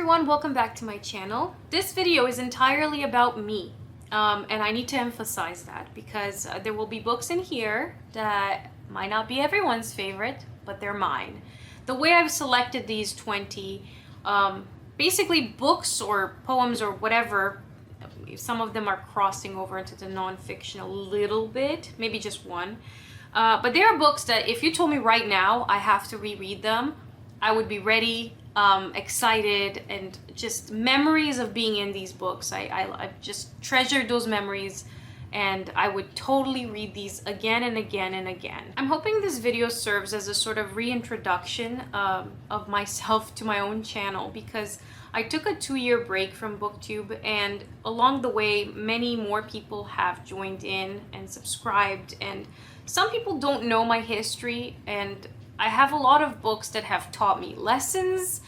everyone, welcome back to my channel. This video is entirely about me, and I need to emphasize that because there will be books in here that might not be everyone's favorite, but they're mine. The way I've selected these 20, basically books or poems or whatever, some of them are crossing over into the nonfiction a little bit, maybe just one. But there are books that if you told me right now I have to reread them, I would be ready, excited, and just memories of being in these books. I just treasured those memories, and I would totally read these again and again and again. I'm hoping this video serves as a sort of reintroduction of myself to my own channel, because I took a 2-year break from BookTube, and along the way many more people have joined in and subscribed, and some people don't know my history, and I have a lot of books that have taught me lessons.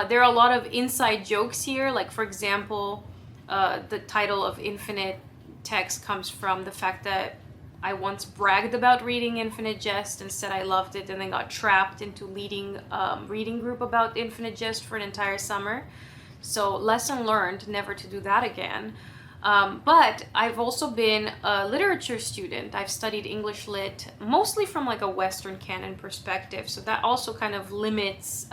There are a lot of inside jokes here, like for example, the title of Infinite Text comes from the fact that I once bragged about reading Infinite Jest and said I loved it, and then got trapped into leading reading group about Infinite Jest for an entire summer. So lesson learned, never to do that again. But I've also been a literature student. I've studied English lit, mostly from like a Western canon perspective. So that also kind of limits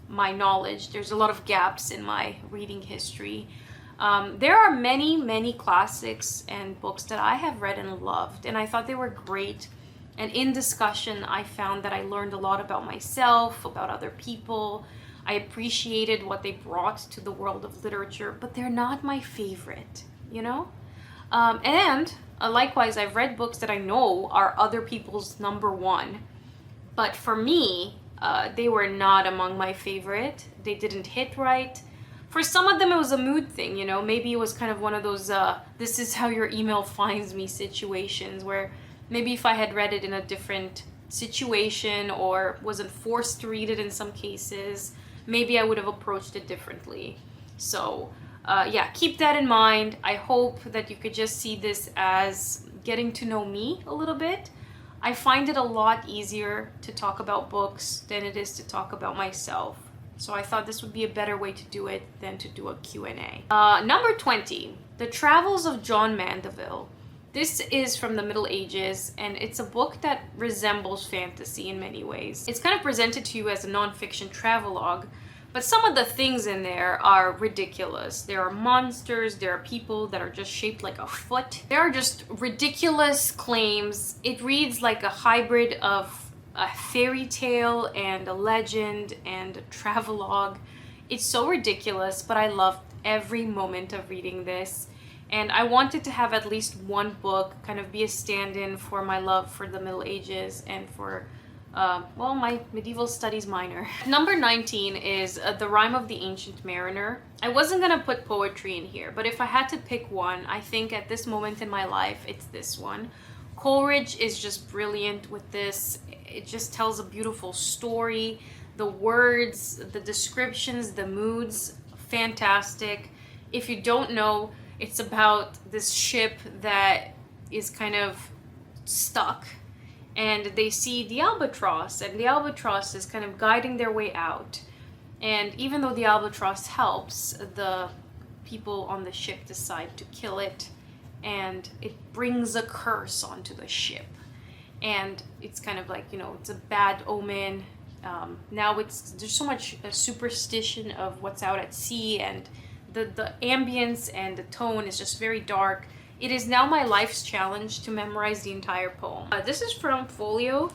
my knowledge. There's a lot of gaps in my reading history. There are many classics and books that I have read and loved, and I thought they were great. And in discussion, I found that I learned a lot about myself, about other people. I appreciated what they brought to the world of literature, but they're not my favorite, you know? And likewise, I've read books that I know are other people's #1, but for me, they were not among my favorite. They didn't hit right. For some of them, it was a mood thing, you know? Maybe it was kind of one of those, this is how your email finds me situations, where maybe if I had read it in a different situation or wasn't forced to read it in some cases, maybe I would have approached it differently. So yeah, keep that in mind. I hope that you could just see this as getting to know me a little bit. I find it a lot easier to talk about books than it is to talk about myself. So I thought this would be a better way to do it than to do a Q&A. Number 20, The Travels of John Mandeville. This is from the Middle Ages, and it's a book that resembles fantasy in many ways. It's kind of presented to you as a nonfiction travelogue, but some of the things in there are ridiculous. There are monsters, there are people that are just shaped like a foot. There are just ridiculous claims. It reads like a hybrid of a fairy tale and a legend and a travelogue. It's so ridiculous, but I loved every moment of reading this. And I wanted to have at least one book kind of be a stand-in for my love for the Middle Ages and for, well, my medieval studies minor. Number 19 is The Rime of the Ancient Mariner. I wasn't gonna put poetry in here, but if I had to pick one, I think at this moment in my life, it's this one. Coleridge is just brilliant with this. It just tells a beautiful story. The words, the descriptions, the moods, fantastic. If you don't know, it's about this ship that is kind of stuck, and they see the albatross, and the albatross is kind of guiding their way out. And even though the albatross helps, the people on the ship decide to kill it, and it brings a curse onto the ship. And it's kind of like, you know, it's a bad omen. Now there's so much superstition of what's out at sea, and the ambience and the tone is just very dark. It is now my life's challenge to memorize the entire poem. This is from Folio,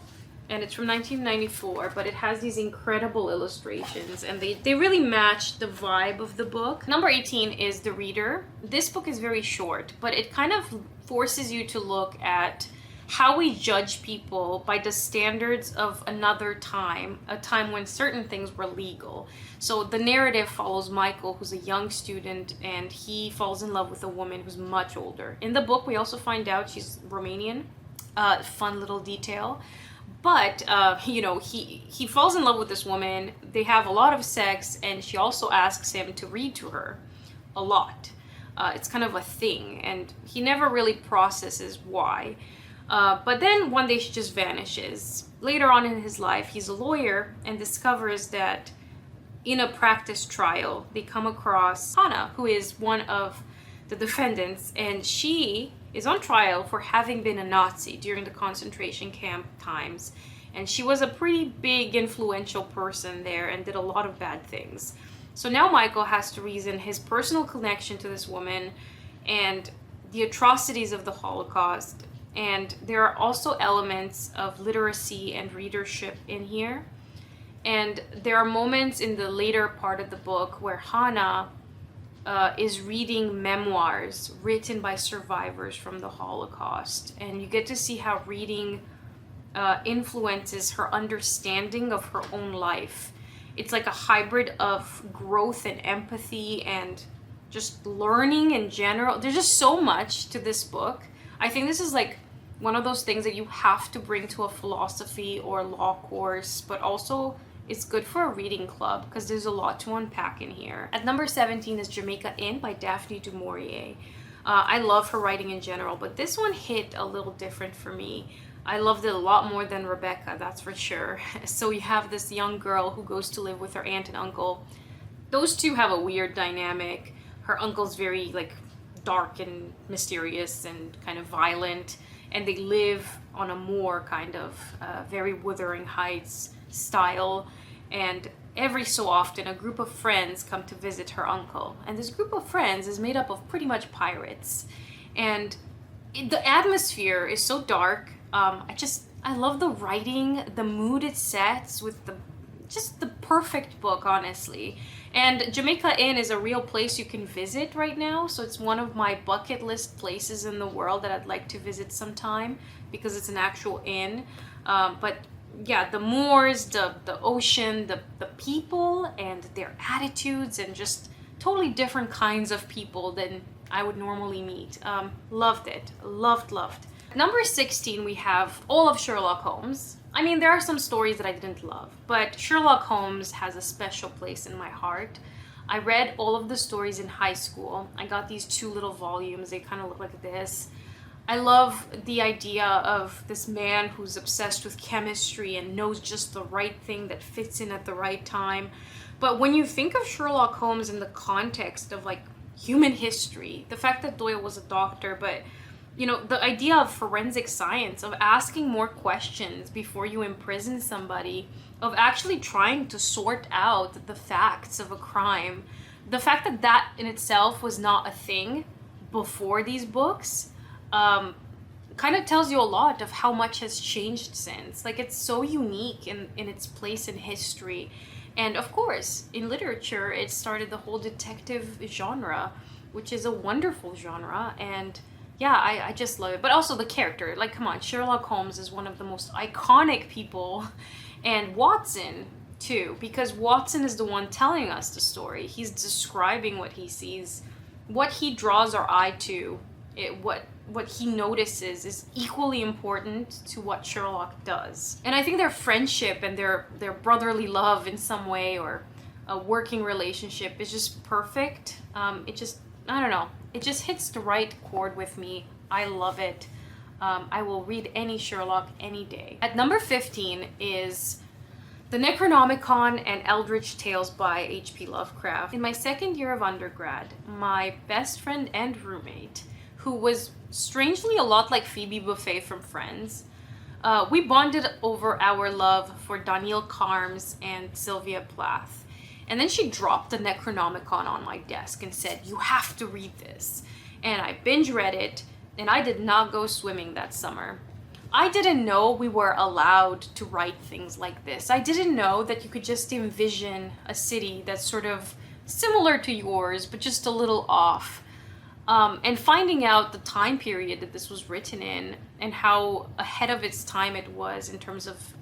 and it's from 1994, but it has these incredible illustrations, and they really match the vibe of the book. Number 18 is The Reader. This book is very short, but it kind of forces you to look at how we judge people by the standards of another time, a time when certain things were legal. So the narrative follows Michael, who's a young student, and he falls in love with a woman who's much older. In the book, we also find out she's Romanian. Fun little detail. But, you know, he falls in love with this woman. They have a lot of sex, and she also asks him to read to her a lot. It's kind of a thing, and he never really processes why. But then one day she just vanishes. Later on in his life, he's a lawyer and discovers that in a practice trial, they come across Hannah, who is one of the defendants, and she is on trial for having been a Nazi during the concentration camp times. And she was a pretty big, influential person there and did a lot of bad things. So now Michael has to reason his personal connection to this woman and the atrocities of the Holocaust. And there are also elements of literacy and readership in here. And there are moments in the later part of the book where Hannah is reading memoirs written by survivors from the Holocaust. And you get to see how reading influences her understanding of her own life. It's like a hybrid of growth and empathy and just learning in general. There's just so much to this book. I think this is like one of those things that you have to bring to a philosophy or law course, but also it's good for a reading club because there's a lot to unpack in here. At number 17 is Jamaica Inn by Daphne du Maurier. I love her writing in general, but this one hit a little different for me. I loved it a lot more than Rebecca, that's for sure. So you have this young girl who goes to live with her aunt and uncle. Those two have a weird dynamic. Her uncle's very like dark and mysterious and kind of violent, and they live on a moor, kind of very Withering Heights style. And every so often a group of friends come to visit her uncle, and this group of friends is made up of pretty much pirates. And the atmosphere is so dark. I love the writing, the mood it sets with just the perfect book, honestly. And Jamaica Inn is a real place you can visit right now, so it's one of my bucket list places in the world that I'd like to visit sometime because it's an actual inn. But yeah, the moors, the ocean, the people and their attitudes, and just totally different kinds of people than I would normally meet. Loved it. Loved. Number 16, we have all of Sherlock Holmes. I mean, there are some stories that I didn't love, but Sherlock Holmes has a special place in my heart. I read all of the stories in high school. I got these 2 little volumes. They kind of look like this. I love the idea of this man who's obsessed with chemistry and knows just the right thing that fits in at the right time. But when you think of Sherlock Holmes in the context of like human history, the fact that Doyle was a doctor, but you know, the idea of forensic science, of asking more questions before you imprison somebody, of actually trying to sort out the facts of a crime, the fact that that in itself was not a thing before these books, kind of tells you a lot of how much has changed since. Like, it's so unique in its place in history. And of course, in literature, it started the whole detective genre, which is a wonderful genre. And yeah, I just love it. But also the character. Like, come on, Sherlock Holmes is one of the most iconic people. And Watson, too. Because Watson is the one telling us the story. He's describing what he sees. What he draws our eye to, what he notices is equally important to what Sherlock does. And I think their friendship and their brotherly love in some way, or a working relationship, is just perfect. I don't know. It just hits the right chord with me. I love it. I will read any Sherlock any day. At number 15 is The Necronomicon and Eldritch Tales by H.P. Lovecraft. In my second year of undergrad, my best friend and roommate, who was strangely a lot like Phoebe Buffay from Friends, we bonded over our love for Daniel Carms and Sylvia Plath. And then she dropped the Necronomicon on my desk and said, "You have to read this." And I binge read it, and I did not go swimming that summer. I didn't know we were allowed to write things like this. I didn't know that you could just envision a city that's sort of similar to yours, but just a little off. And finding out the time period that this was written in and how ahead of its time it was in terms of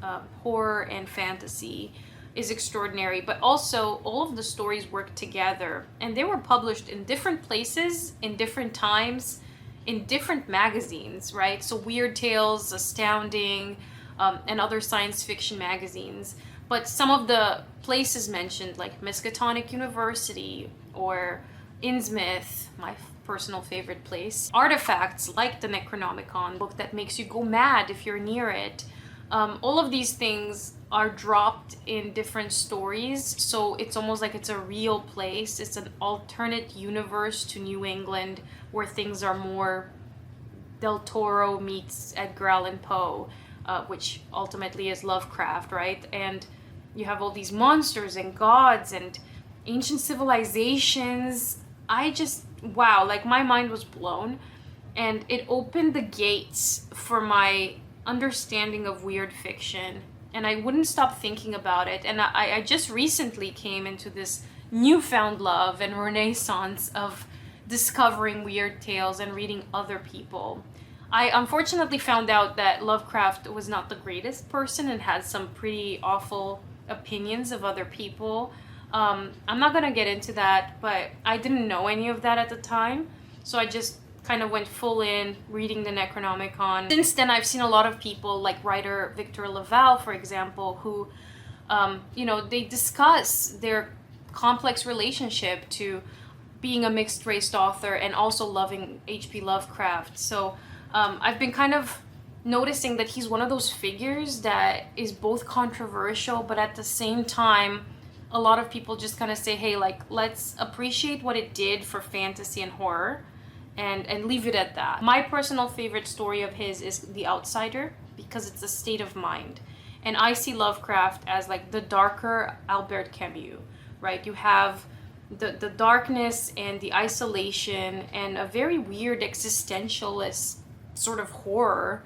horror and fantasy is extraordinary. But also, all of the stories work together, and they were published in different places, in different times, in different magazines, right? So Weird Tales, Astounding, and other science fiction magazines. But some of the places mentioned, like Miskatonic University or Innsmouth, my personal favorite place. Artifacts like the Necronomicon, book that makes you go mad if you're near it. All of these things are dropped in different stories, so it's almost like it's a real place. It's an alternate universe to New England where things are more Del Toro meets Edgar Allan Poe, which ultimately is Lovecraft, right? And you have all these monsters and gods and ancient civilizations. Wow, like my mind was blown, and it opened the gates for my understanding of weird fiction, and I wouldn't stop thinking about it. And I just recently came into this newfound love and renaissance of discovering weird tales and reading other people. I unfortunately found out that Lovecraft was not the greatest person and had some pretty awful opinions of other people. I'm not gonna get into that, but I didn't know any of that at the time, so I just kind of went full in reading the Necronomicon. Since then, I've seen a lot of people, like writer Victor Laval, for example, who, they discuss their complex relationship to being a mixed-race author and also loving H.P. Lovecraft. So I've been kind of noticing that he's one of those figures that is both controversial, but at the same time, a lot of people just kind of say, hey, like, let's appreciate what it did for fantasy and horror and leave it at that. My personal favorite story of his is The Outsider, because it's a state of mind. And I see Lovecraft as like the darker Albert Camus, right? You have the darkness and the isolation and a very weird existentialist sort of horror,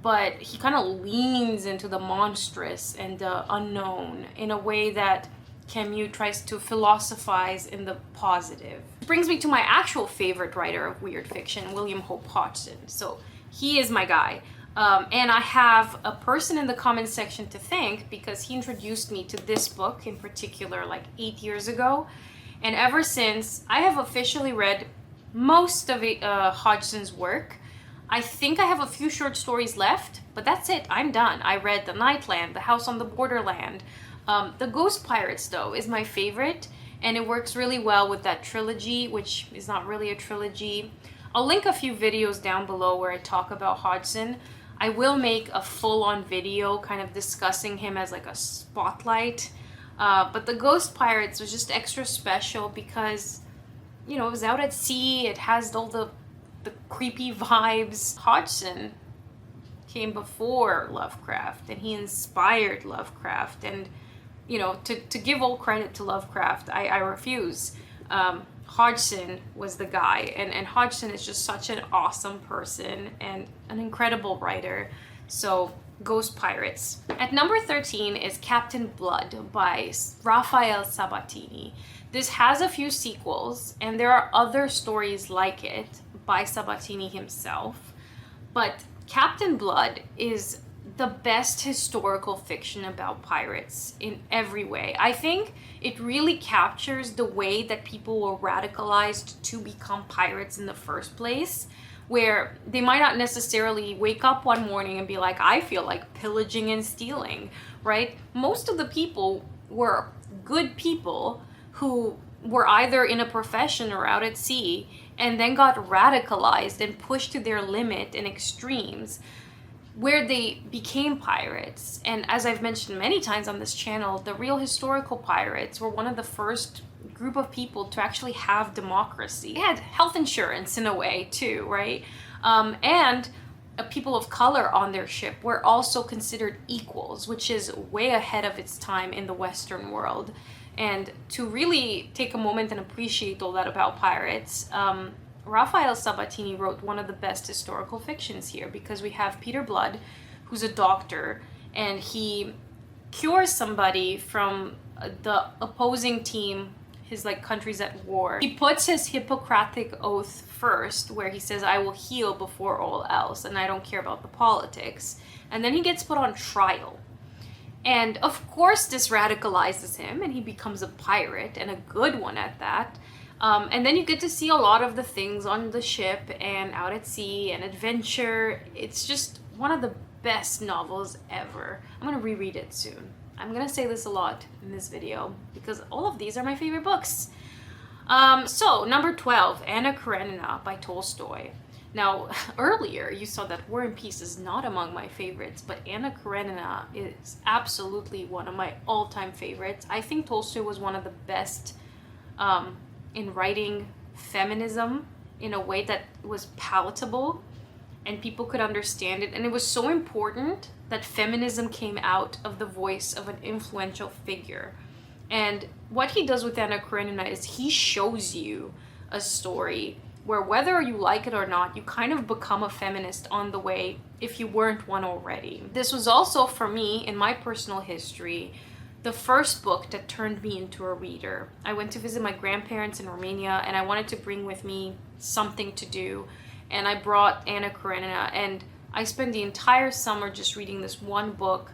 but he kind of leans into the monstrous and the unknown in a way that Camus tries to philosophize in the positive. Which brings me to my actual favorite writer of weird fiction, William Hope Hodgson. So he is my guy. And I have a person in the comments section to thank, because he introduced me to this book in particular like 8 years ago. And ever since, I have officially read most of Hodgson's work. I think I have a few short stories left, but that's it. I'm done. I read The Nightland, The House on the Borderland. The Ghost Pirates, though, is my favorite, and it works really well with that trilogy, which is not really a trilogy. I'll link a few videos down below where I talk about Hodgson. I will make a full-on video kind of discussing him as like a spotlight. But The Ghost Pirates was just extra special because, it was out at sea. It has all the creepy vibes. Hodgson came before Lovecraft, and he inspired Lovecraft. And, to give all credit to Lovecraft, I refuse. Hodgson was the guy, and Hodgson is just such an awesome person and an incredible writer. So, Ghost Pirates. At number 13 is Captain Blood by Raphael Sabatini. This has a few sequels, and there are other stories like it by Sabatini himself, but Captain Blood is the best historical fiction about pirates in every way. I think it really captures the way that people were radicalized to become pirates in the first place, where they might not necessarily wake up one morning and be like, I feel like pillaging and stealing, right? Most of the people were good people who were either in a profession or out at sea, and then got radicalized and pushed to their limit and extremes, where they became pirates. And as I've mentioned many times on this channel, the real historical pirates were one of the first group of people to actually have democracy. They had health insurance in a way too, right? And people of color on their ship were also considered equals, which is way ahead of its time in the Western world. And to really take a moment and appreciate all that about pirates, Raphael Sabatini wrote one of the best historical fictions here, because we have Peter Blood, who's a doctor, and he cures somebody from the opposing team, his country's at war. He puts his Hippocratic oath first, where he says, I will heal before all else, and I don't care about the politics. And then he gets put on trial. And of course this radicalizes him, and he becomes a pirate, and a good one at that. And then you get to see a lot of the things on the ship and out at sea and adventure. It's just one of the best novels ever. I'm gonna reread it soon. I'm gonna say this a lot in this video because all of these are my favorite books. So number 12, Anna Karenina by Tolstoy. Now, earlier you saw that War and Peace is not among my favorites, but Anna Karenina is absolutely one of my all-time favorites. I think Tolstoy was one of the best in writing feminism in a way that was palatable and people could understand it. And it was so important that feminism came out of the voice of an influential figure. And what he does with Anna Karenina is he shows you a story where, whether you like it or not, you kind of become a feminist on the way if you weren't one already. This was also, for me, in my personal history, the first book that turned me into a reader. I went to visit my grandparents in Romania and I wanted to bring with me something to do. And I brought Anna Karenina and I spent the entire summer just reading this one book.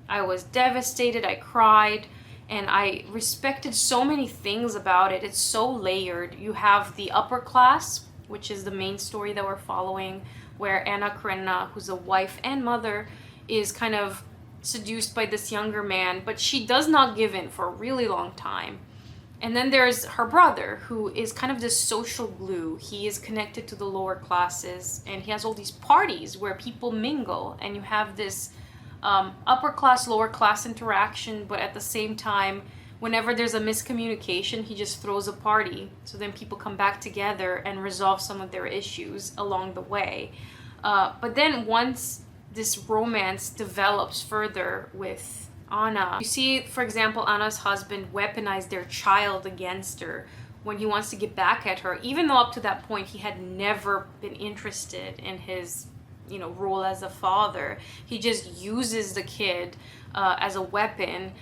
I was devastated, I cried, and I respected so many things about it. It's so layered. You have the upper class, which is the main story that we're following, where Anna Karenina, who's a wife and mother, is kind of seduced by this younger man, but she does not give in for a really long time. And then there's her brother, who is kind of this social glue. He is connected to the lower classes, and he has all these parties where people mingle, and you have this upper class, lower class interaction, but at the same time, whenever there's a miscommunication, he just throws a party. So then people come back together and resolve some of their issues along the way. But then once this romance develops further with Anna, you see, for example, Anna's husband weaponize their child against her when he wants to get back at her, even though up to that point he had never been interested in his role as a father. He just uses the kid as a weapon.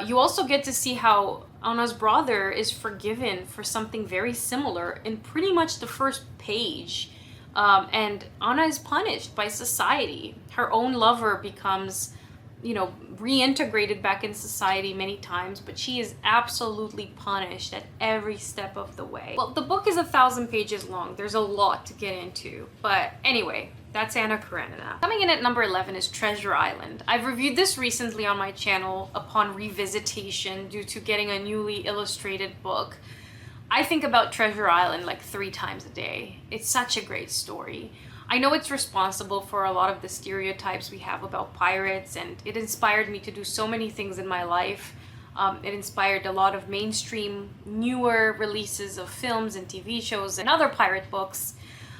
You also get to see how Anna's brother is forgiven for something very similar in pretty much the first page. And Anna is punished by society. Her own lover becomes, reintegrated back in society many times, but she is absolutely punished at every step of the way. Well, the book is 1,000 pages long. There's a lot to get into. But anyway, that's Anna Karenina. Coming in at number 11 is Treasure Island. I've reviewed this recently on my channel upon revisitation due to getting a newly illustrated book. I think about Treasure Island like 3 times a day. It's such a great story. I know it's responsible for a lot of the stereotypes we have about pirates, and it inspired me to do so many things in my life. It inspired a lot of mainstream, newer releases of films and TV shows and other pirate books.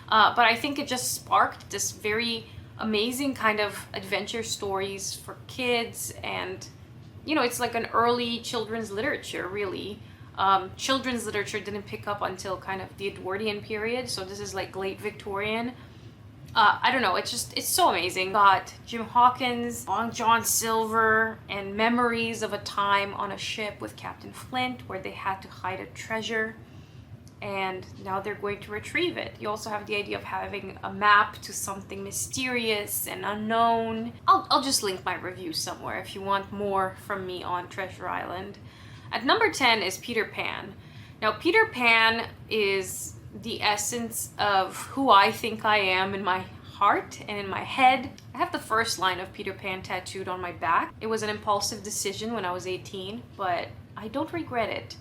But I think it just sparked this very amazing kind of adventure stories for kids, and it's like an early children's literature, really. Children's literature didn't pick up until kind of the Edwardian period, so this is like late Victorian. I don't know, it's so amazing. Got Jim Hawkins, Long John Silver, and memories of a time on a ship with Captain Flint where they had to hide a treasure, and now they're going to retrieve it. You also have the idea of having a map to something mysterious and unknown. I'll just link my review somewhere if you want more from me on Treasure Island. At number 10 is Peter Pan. Now, Peter Pan is the essence of who I think I am in my heart and in my head. I have the first line of Peter Pan tattooed on my back. It was an impulsive decision when I was 18, but I don't regret it.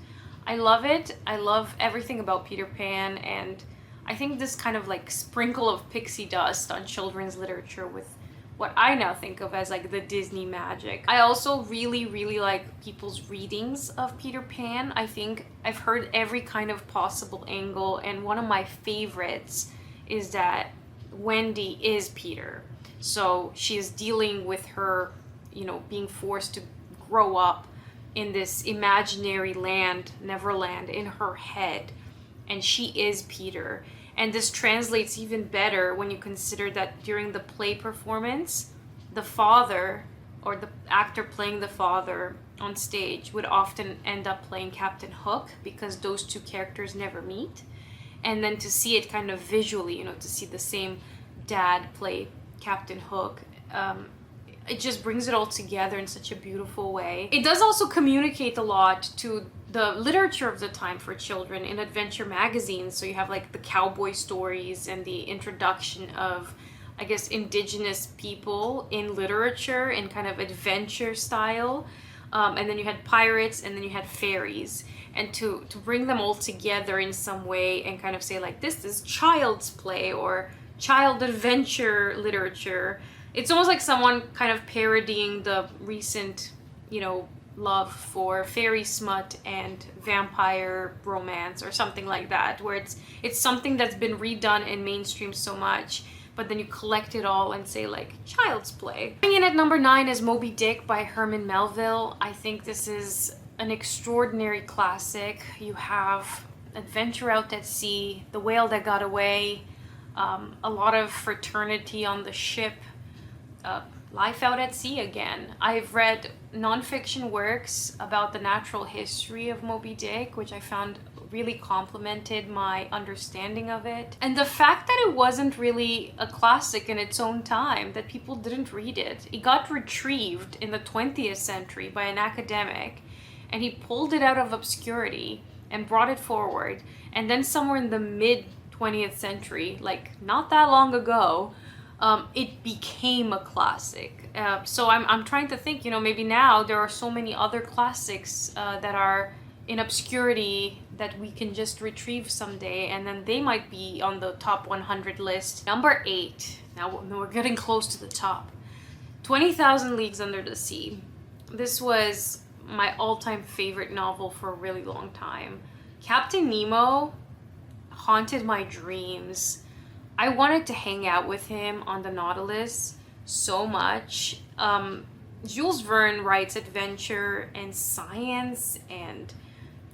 I love it. I love everything about Peter Pan, and I think this kind of like sprinkle of pixie dust on children's literature with what I now think of as like the Disney magic. I also really, really like people's readings of Peter Pan. I think I've heard every kind of possible angle, and one of my favorites is that Wendy is Peter. So she is dealing with her, being forced to grow up in this imaginary land, Neverland, in her head, and she is Peter. And this translates even better when you consider that during the play performance, the father, or the actor playing the father on stage, would often end up playing Captain Hook, because those two characters never meet. And then to see it kind of visually, to see the same dad play Captain Hook, it just brings it all together in such a beautiful way. It does also communicate a lot to the literature of the time for children in adventure magazines. So you have like the cowboy stories and the introduction of, I guess, indigenous people in literature in kind of adventure style. And then you had pirates, and then you had fairies. And to bring them all together in some way and kind of say like, this is child's play, or child adventure literature. It's almost like someone kind of parodying the recent, love for fairy smut and vampire romance or something like that, where it's something that's been redone in mainstream so much, but then you collect it all and say like child's play. Coming in at number 9 is Moby Dick by Herman Melville. I think this is an extraordinary classic. You have adventure out at sea, the whale that got away, a lot of fraternity on the ship, life out at sea again. I've read nonfiction works about the natural history of Moby Dick, which I found really complemented my understanding of it. And the fact that it wasn't really a classic in its own time, that people didn't read it. It got retrieved in the 20th century by an academic, and he pulled it out of obscurity and brought it forward. And then somewhere in the mid 20th century, like not that long ago, it became a classic. So I'm trying to think, maybe now there are so many other classics that are in obscurity that we can just retrieve someday, and then they might be on the top 100 list. Number 8, now we're getting close to the top. 20,000 Leagues Under the Sea. This was my all-time favorite novel for a really long time. Captain Nemo haunted my dreams. I wanted to hang out with him on the Nautilus so much. Jules Verne writes adventure and science and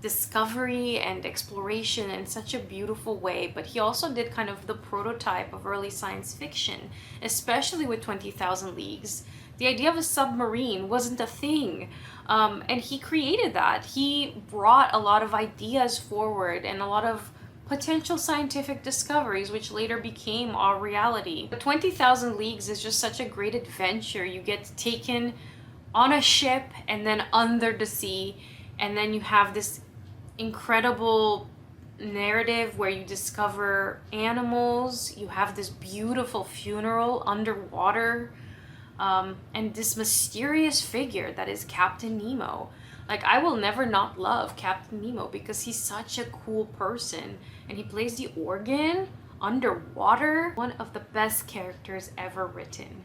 discovery and exploration in such a beautiful way, but he also did kind of the prototype of early science fiction, especially with 20,000 Leagues. The idea of a submarine wasn't a thing, and he created that. He brought a lot of ideas forward and a lot of potential scientific discoveries, which later became our reality. But 20,000 Leagues is just such a great adventure. You get taken on a ship and then under the sea, and then you have this incredible narrative where you discover animals, you have this beautiful funeral underwater, and this mysterious figure that is Captain Nemo. Like, I will never not love Captain Nemo because he's such a cool person, and he plays the organ underwater. One of the best characters ever written.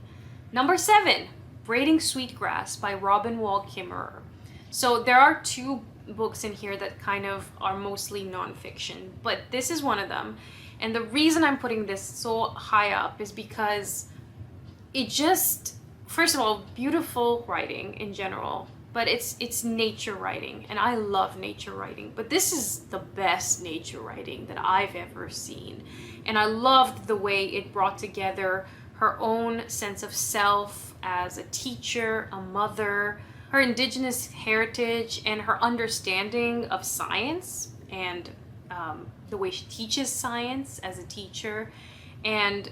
Number 7, Braiding Sweetgrass by Robin Wall Kimmerer. So there are 2 books in here that kind of are mostly nonfiction, but this is one of them. And the reason I'm putting this so high up is because it just, first of all, beautiful writing in general, but it's nature writing, and I love nature writing, but this is the best nature writing that I've ever seen. And I loved the way it brought together her own sense of self as a teacher, a mother, her indigenous heritage, and her understanding of science, and the way she teaches science as a teacher, and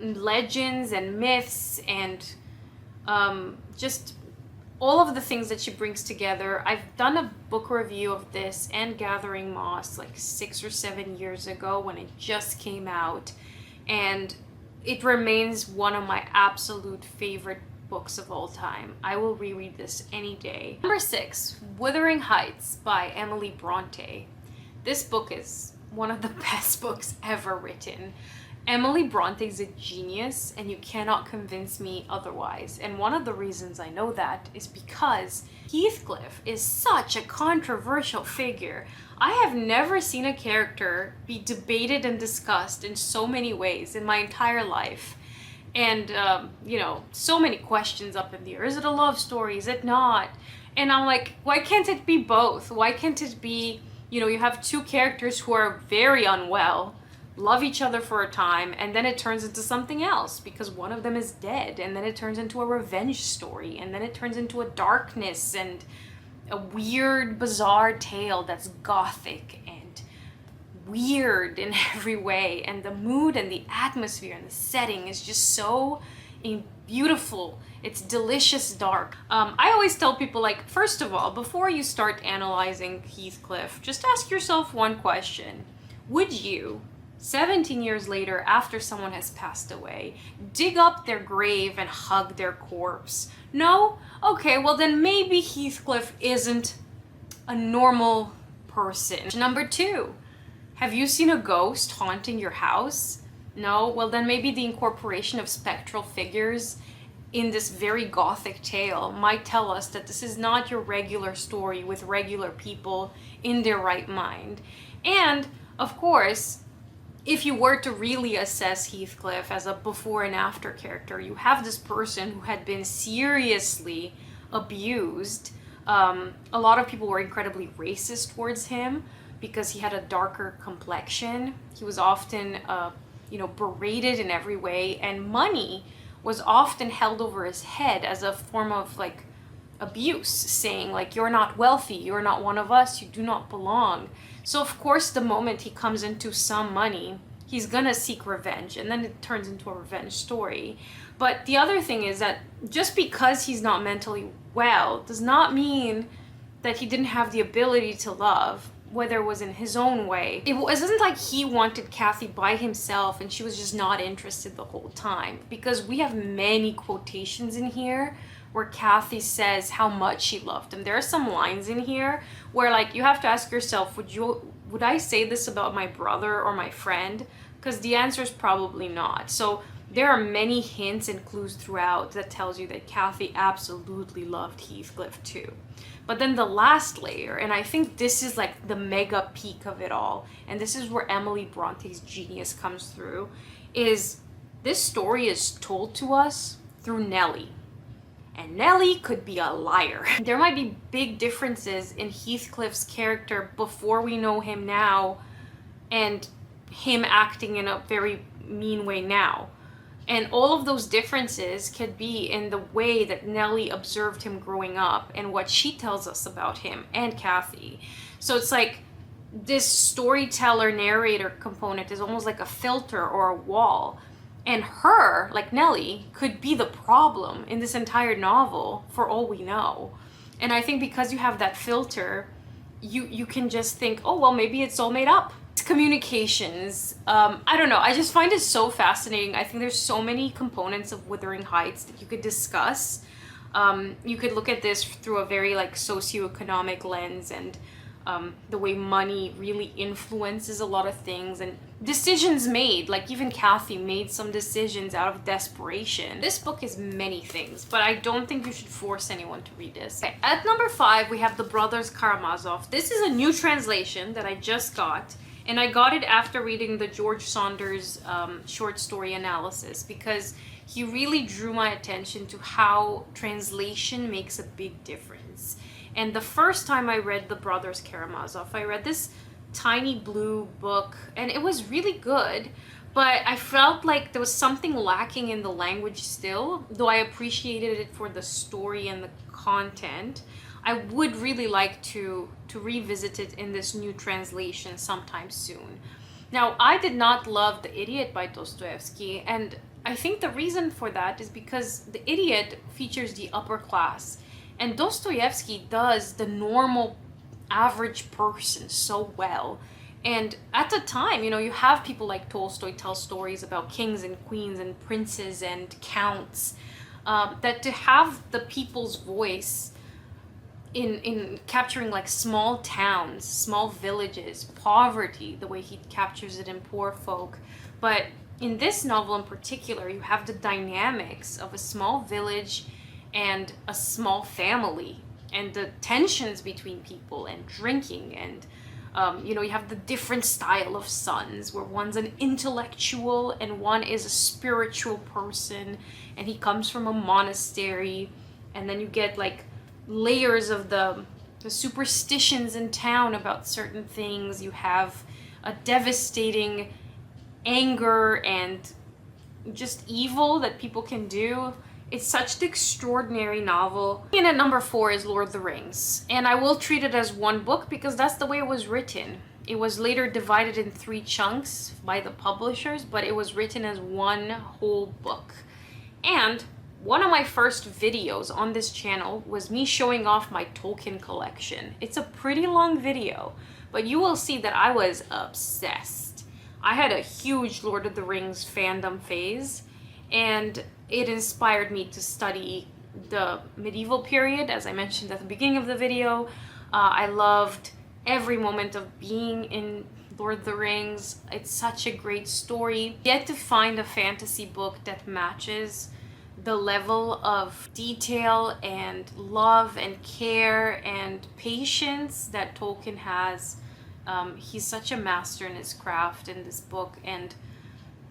legends and myths, and just all of the things that she brings together. I've done a book review of this and Gathering Moss like 6 or 7 years ago when it just came out, and it remains one of my absolute favorite books of all time. I will reread this any day. Number 6, Withering Heights by Emily Bronte. This book is one of the best books ever written. Emily Bronte is a genius, and you cannot convince me otherwise. And one of the reasons I know that is because Heathcliff is such a controversial figure. I have never seen a character be debated and discussed in so many ways in my entire life. And, so many questions up in the air. Is it a love story? Is it not? And I'm like, why can't it be both? Why can't it be, you have 2 characters who are very unwell, love each other for a time, and then it turns into something else because one of them is dead, and then it turns into a revenge story, and then it turns into a darkness and a weird, bizarre tale that's gothic and weird in every way, and the mood and the atmosphere and the setting is just so beautiful. It's delicious dark. I always tell people, like, first of all, before you start analyzing Heathcliff, just ask yourself one question. Would you, 17 years later, after someone has passed away, dig up their grave and hug their corpse? No? Okay, well then maybe Heathcliff isn't a normal person. Number 2, have you seen a ghost haunting your house? No? Well, then maybe the incorporation of spectral figures in this very gothic tale might tell us that this is not your regular story with regular people in their right mind. And, of course, if you were to really assess Heathcliff as a before and after character, you have this person who had been seriously abused. A lot of people were incredibly racist towards him because he had a darker complexion. He was often, berated in every way, and money was often held over his head as a form of, like, abuse, saying, like, you're not wealthy, you're not one of us, you do not belong. So, of course, the moment he comes into some money, he's gonna seek revenge, and then it turns into a revenge story. But the other thing is that just because he's not mentally well does not mean that he didn't have the ability to love, whether it was in his own way. It wasn't like he wanted Kathy by himself and she was just not interested the whole time, because we have many quotations in here where Kathy says how much she loved him. There are some lines in here where, like, you have to ask yourself, would I say this about my brother or my friend? Because the answer is probably not. So there are many hints and clues throughout that tells you that Kathy absolutely loved Heathcliff too. But then the last layer, and I think this is like the mega peak of it all, and this is where Emily Bronte's genius comes through, is this story is told to us through Nellie. And Nellie could be a liar. There might be big differences in Heathcliff's character before we know him now, and him acting in a very mean way now. And all of those differences could be in the way that Nellie observed him growing up and what she tells us about him and Kathy. So it's like this storyteller narrator component is almost like a filter or a wall. And her, like Nellie, could be the problem in this entire novel for all we know. And I think because you have that filter, you can just think, oh, well, maybe it's all made up. Communications, I don't know, I just find it so fascinating. I think there's so many components of Withering Heights that you could discuss. You could look at this through a very, like, socioeconomic lens, and the way money really influences a lot of things, and decisions made, like even Kathy made some decisions out of desperation. This book is many things, but I don't think you should force anyone to read this. Okay, at number 5, we have the Brothers Karamazov. This is a new translation that I just got, and I got it after reading the George Saunders short story analysis, because he really drew my attention to how translation makes a big difference. And the first time I read the Brothers Karamazov, I read this tiny blue book, and it was really good, but I felt like there was something lacking in the language still, though I appreciated it for the story and the content. I would really like to revisit it in this new translation sometime soon. Now, I did not love The Idiot by Dostoevsky, and I think the reason for that is because The Idiot features the upper class, and Dostoevsky does the normal, average person so well. And at the time, you have people like Tolstoy tell stories about kings and queens and princes and counts, that to have the people's voice in capturing, like, small towns, small villages, poverty, the way he captures it in Poor Folk. But in this novel in particular, you have the dynamics of a small village and a small family, and the tensions between people, and drinking, and you have the different style of sons, where one's an intellectual and one is a spiritual person, and he comes from a monastery. And then you get, like, layers of the superstitions in town about certain things. You have a devastating anger and just evil that people can do. It's such an extraordinary novel. And at number 4 is Lord of the Rings. And I will treat it as one book because that's the way it was written. It was later divided in 3 chunks by the publishers, but it was written as one whole book. And one of my first videos on this channel was me showing off my Tolkien collection. It's a pretty long video, but you will see that I was obsessed. I had a huge Lord of the Rings fandom phase, and it inspired me to study the medieval period, as I mentioned at the beginning of the video. I loved every moment of being in Lord of the Rings. It's such a great story. Yet to find a fantasy book that matches the level of detail and love and care and patience that Tolkien has. He's such a master in his craft in this book, and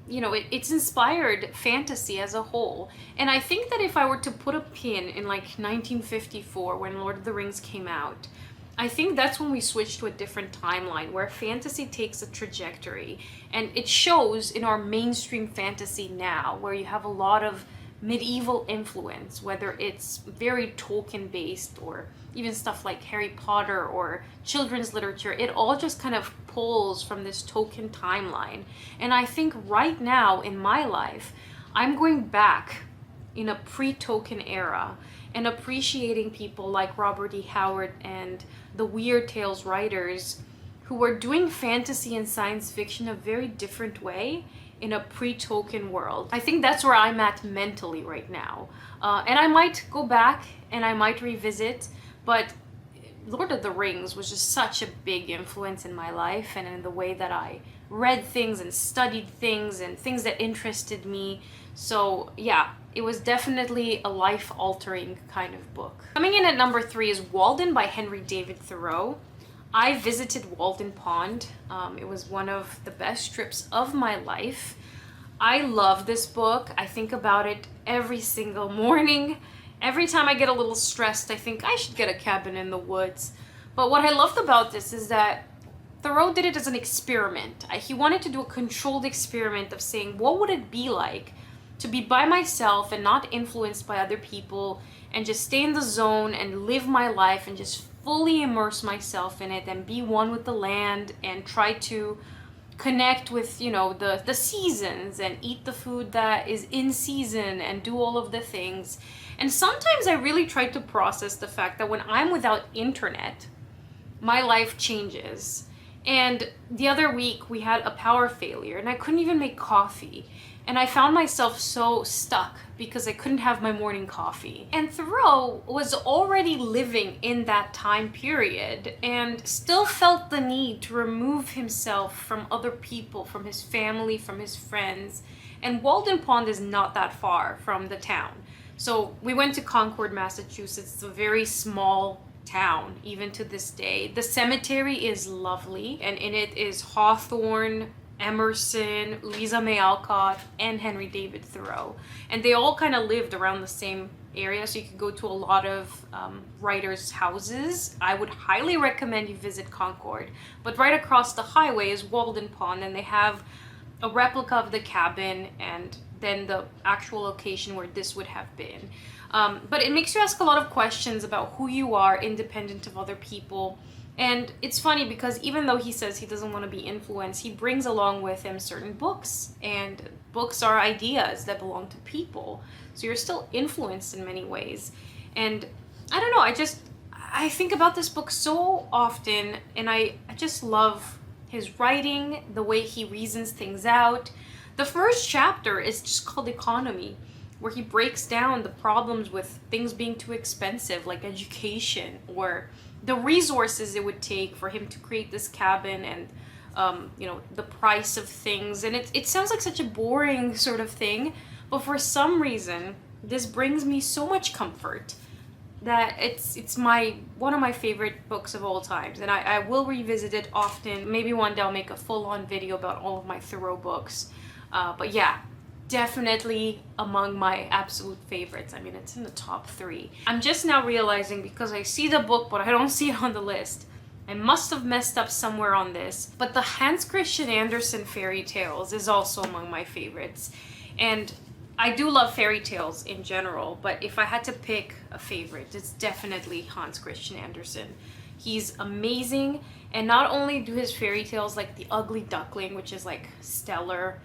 you know, it's inspired fantasy as a whole. And I think that if I were to put a pin in like 1954 when Lord of the Rings came out, I think that's when we switched to a different timeline where fantasy takes a trajectory. And it shows in our mainstream fantasy now, where you have a lot of medieval influence, whether it's very Tolkien based or even stuff like Harry Potter or children's literature. It all just kind of pulls from this Tolkien timeline. And I think right now in my life, I'm going back in a pre-Tolkien era and appreciating people like Robert E. Howard and the Weird Tales writers who were doing fantasy and science fiction a very different way in a pre-Tolkien world. I think that's where I'm at mentally right now. And I might go back and I might revisit, but Lord of the Rings was just such a big influence in my life and in the way that I read things and studied things and things that interested me. So yeah, it was definitely a life-altering kind of book. Coming in at number 3 is Walden by Henry David Thoreau. I visited Walden Pond. It was one of the best trips of my life. I love this book. I think about it every single morning. Every time I get a little stressed, I think I should get a cabin in the woods. But what I loved about this is that Thoreau did it as an experiment. He wanted to do a controlled experiment of saying, what would it be like to be by myself and not influenced by other people and just stay in the zone and live my life and just fully immerse myself in it and be one with the land and try to connect with, you know, the seasons and eat the food that is in season and do all of the things. And sometimes I really try to process the fact that when I'm without internet, my life changes. And the other week we had a power failure and I couldn't even make coffee. And I found myself so stuck because I couldn't have my morning coffee. And Thoreau was already living in that time period and still felt the need to remove himself from other people, from his family, from his friends. And Walden Pond is not that far from the town. So we went to Concord, Massachusetts. It's a very small town, even to this day. The cemetery is lovely, and in it is Hawthorne, Emerson, Louisa May Alcott, and Henry David Thoreau. And they all kind of lived around the same area, so you could go to a lot of writers' houses. I would highly recommend you visit Concord. But right across the highway is Walden Pond, and they have a replica of the cabin and then the actual location where this would have been. But it makes you ask a lot of questions about who you are independent of other people. And it's funny because even though he says he doesn't want to be influenced, he brings along with him certain books. And books are ideas that belong to people. So you're still influenced in many ways. And I don't know, I think about this book so often, and I just love his writing, the way he reasons things out. The first chapter is just called Economy, where he breaks down the problems with things being too expensive, like education, or the resources it would take for him to create this cabin, and you know, the price of things. And it sounds like such a boring sort of thing, but for some reason this brings me so much comfort that it's one of my favorite books of all times, and I will revisit it often. Maybe one day I'll make a full-on video about all of my Thoreau books. But yeah, definitely among my absolute favorites. I mean, it's in the top 3. I'm just now realizing, because I see the book but I don't see it on the list, I must have messed up somewhere on this, but the Hans Christian Andersen fairy tales is also among my favorites. And I do love fairy tales in general, but if I had to pick a favorite, it's definitely Hans Christian Andersen. He's amazing, and not only do his fairy tales like The Ugly Duckling, which is like stellar,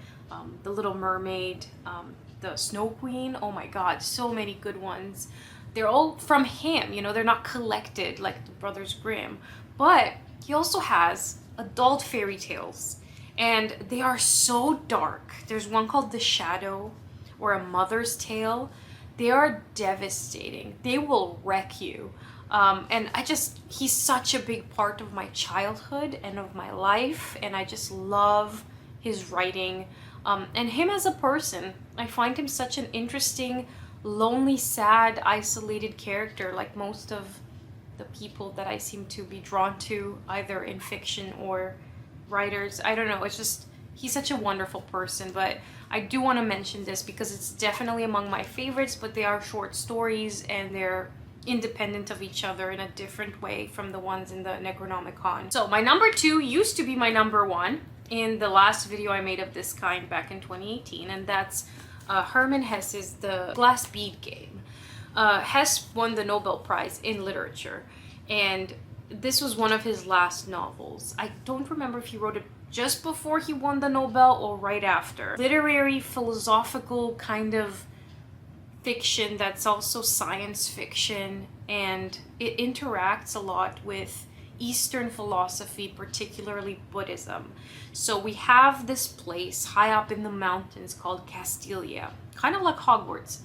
The Little Mermaid, The Snow Queen, oh my god, so many good ones. They're all from him, you know, they're not collected like the Brothers Grimm. But he also has adult fairy tales, and they are so dark. There's one called The Shadow, or A Mother's Tale. They are devastating. They will wreck you. And he's such a big part of my childhood and of my life, and I just love his writing. And him as a person, I find him such an interesting, lonely, sad, isolated character, like most of the people that I seem to be drawn to, either in fiction or writers. I don't know, it's just, he's such a wonderful person. But I do want to mention this because it's definitely among my favorites, but they are short stories and they're independent of each other in a different way from the ones in the Necronomicon. So my number 2 used to be my number 1 in the last video I made of this kind back in 2018, and that's Herman Hess's The Glass Bead Game. Hess won the Nobel Prize in Literature, and this was one of his last novels. I don't remember if he wrote it just before he won the Nobel or right after. Literary, philosophical kind of fiction that's also science fiction, and it interacts a lot with Eastern philosophy, particularly Buddhism. So we have this place high up in the mountains called Castilia, kind of like Hogwarts,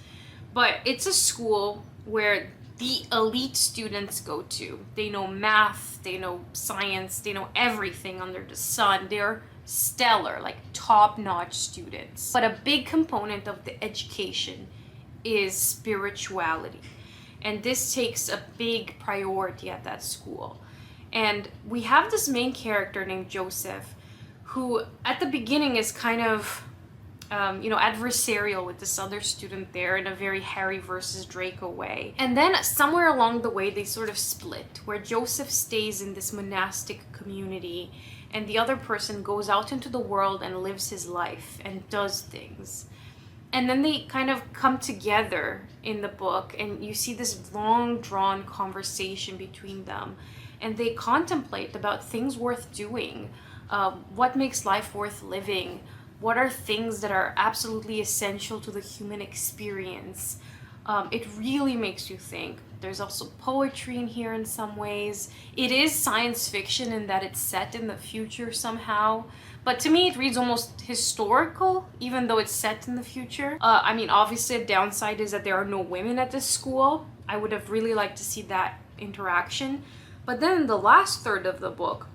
but it's a school where the elite students go to. They know math, they know science, they know everything under the sun. They're stellar, like top-notch students. But a big component of the education is spirituality, and this takes a big priority at that school. And we have this main character named Joseph, who at the beginning is kind of adversarial with this other student there in a very Harry versus Draco way. And then somewhere along the way they sort of split, where Joseph stays in this monastic community and the other person goes out into the world and lives his life and does things. And then they kind of come together in the book, and you see this long drawn conversation between them, and they contemplate about things worth doing, what makes life worth living, what are things that are absolutely essential to the human experience. It really makes you think. There's also poetry in here in some ways. It is science fiction in that it's set in the future somehow, but to me it reads almost historical, even though it's set in the future. Obviously a downside is that there are no women at this school. I would have really liked to see that interaction. But then in the last third of the book,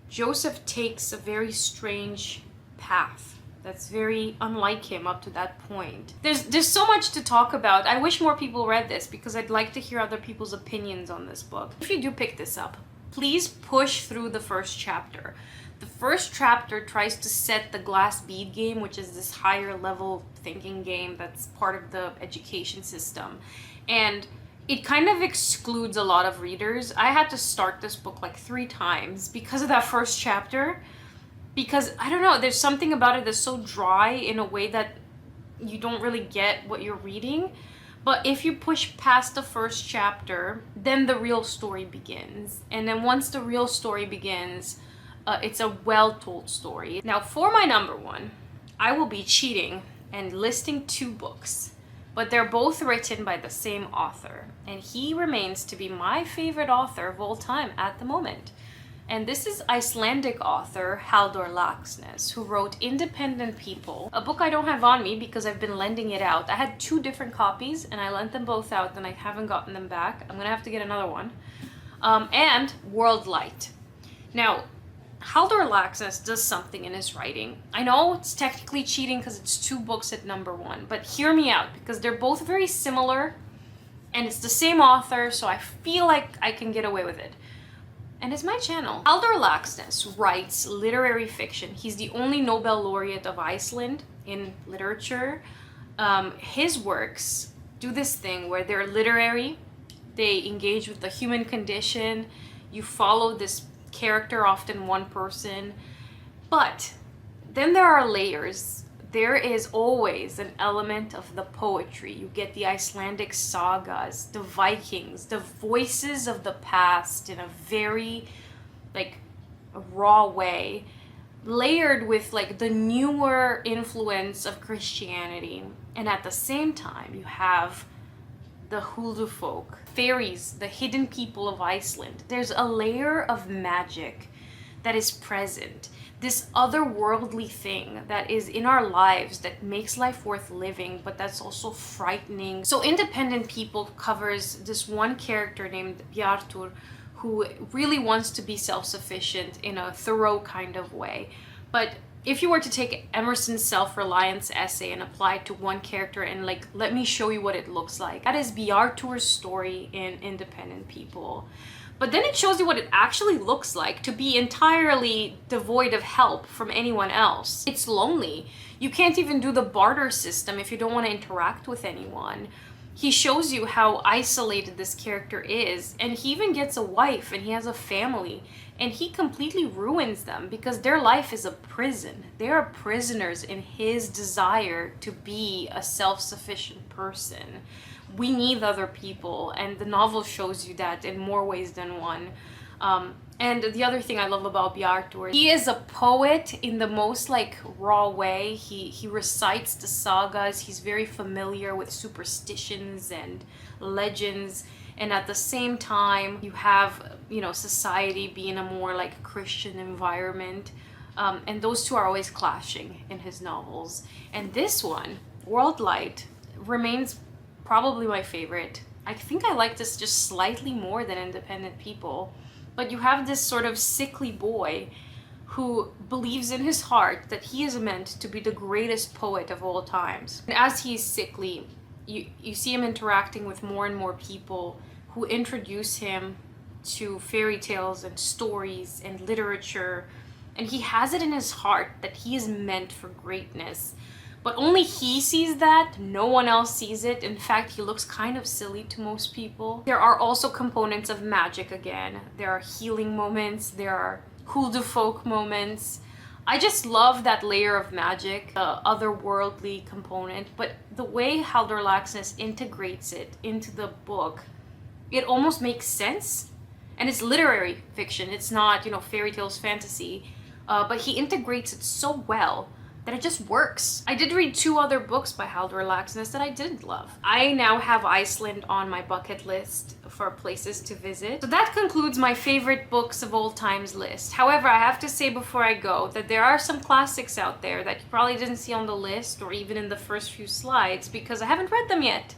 Joseph takes a very strange path that's very unlike him up to that point. There's so much to talk about. I wish more people read this because I'd like to hear other people's opinions on this book. If you do pick this up, please push through the first chapter. The first chapter tries to set the glass bead game, which is this higher level thinking game that's part of the education system. And it kind of excludes a lot of readers. I had to start this book like 3 times because of that first chapter. Because, I don't know, there's something about it that's so dry in a way that you don't really get what you're reading. But if you push past the first chapter, then the real story begins. And then once the real story begins, it's a well-told story. Now, for my number 1, I will be cheating and listing 2 books. But they're both written by the same author. And he remains to be my favorite author of all time at the moment. And this is Icelandic author Haldor Laxness, who wrote Independent People, a book I don't have on me because I've been lending it out. I had 2 different copies and I lent them both out and I haven't gotten them back. I'm gonna have to get another one. And World Light. Now, Haldor Laxness does something in his writing. I know it's technically cheating because it's 2 books at number 1, but hear me out because they're both very similar and it's the same author, so I feel like I can get away with it. And it's my channel. Haldor Laxness writes literary fiction. He's the only Nobel laureate of Iceland in literature. His works do this thing where they're literary, they engage with the human condition, you follow this character, often one person, but then there are layers. There is always an element of the poetry. You get the Icelandic sagas, the Vikings, the voices of the past in a very raw way, layered with the newer influence of Christianity. And at the same time, you have the Huldufolk, fairies, the hidden people of Iceland. There's a layer of magic that is present this otherworldly thing that is in our lives that makes life worth living, but that's also frightening. So Independent People covers this one character named Bjartur who really wants to be self-sufficient in a Thoreau kind of way. But if you were to take Emerson's self-reliance essay and apply it to one character and like, let me show you what it looks like, that is Bjartur's story in Independent People. But then it shows you what it actually looks like to be entirely devoid of help from anyone else. It's lonely. You can't even do the barter system if you don't want to interact with anyone. He shows you how isolated this character is, and he even gets a wife and he has a family, and he completely ruins them because their life is a prison. They are prisoners in his desire to be a self-sufficient person. We need other people, and the novel shows you that in more ways than one. And the other thing I love about Bjartur, he is a poet in the most like raw way. He recites the sagas. He's very familiar with superstitions and legends, and at the same time you have, you know, society being a more like Christian environment, and those two are always clashing in his novels. And this one, Worldlight, remains probably my favorite. I think I like this just slightly more than Independent People. But you have this sort of sickly boy who believes in his heart that he is meant to be the greatest poet of all times. And as he is sickly, you see him interacting with more and more people who introduce him to fairy tales and stories and literature. And he has it in his heart that he is meant for greatness. But only he sees that, no one else sees it. In fact, he looks kind of silly to most people. There are also components of magic again. There are healing moments, there are Huldufolk moments. I just love that layer of magic, the otherworldly component, but the way Haldor Laxness integrates it into the book, it almost makes sense. And it's literary fiction, it's not, you know, fairy tales, fantasy, but he integrates it so well that it just works. I did read 2 other books by Haldor Laxness that I didn't love. I now have Iceland on my bucket list for places to visit. So that concludes my favorite books of all times list. However, I have to say before I go that there are some classics out there that you probably didn't see on the list or even in the first few slides because I haven't read them yet.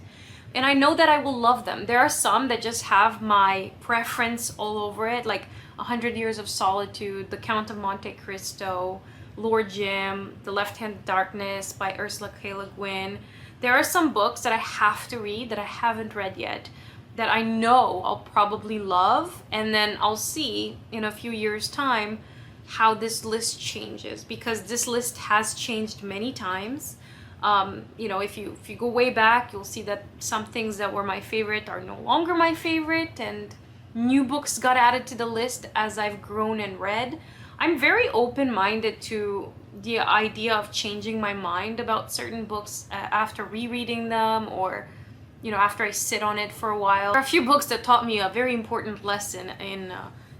And I know that I will love them. There are some that just have my preference all over it, like 100 Years of Solitude, The Count of Monte Cristo, Lord Jim, The Left-Handed Darkness by Ursula K. Le Guin. There are some books that I have to read that I haven't read yet that I know I'll probably love, and then I'll see in a few years' time how this list changes, because this list has changed many times. You know, if you go way back, you'll see that some things that were my favorite are no longer my favorite, and new books got added to the list as I've grown and read. I'm very open-minded to the idea of changing my mind about certain books after rereading them, or, you know, after I sit on it for a while. There are a few books that taught me a very important lesson in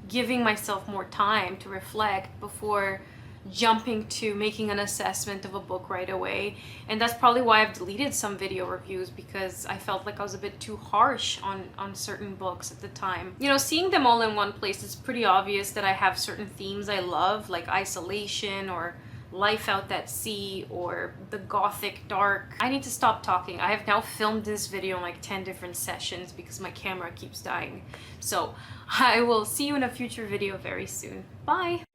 giving myself more time to reflect before jumping to making an assessment of a book right away. And that's probably why I've deleted some video reviews, because I felt like I was a bit too harsh on certain books at the time. You know, seeing them all in one place, it's pretty obvious that I have certain themes I love, like isolation or life out at sea or the gothic dark. I need to stop talking. I have now filmed this video in like 10 different sessions because my camera keeps dying. So I will see you in a future video very soon. Bye!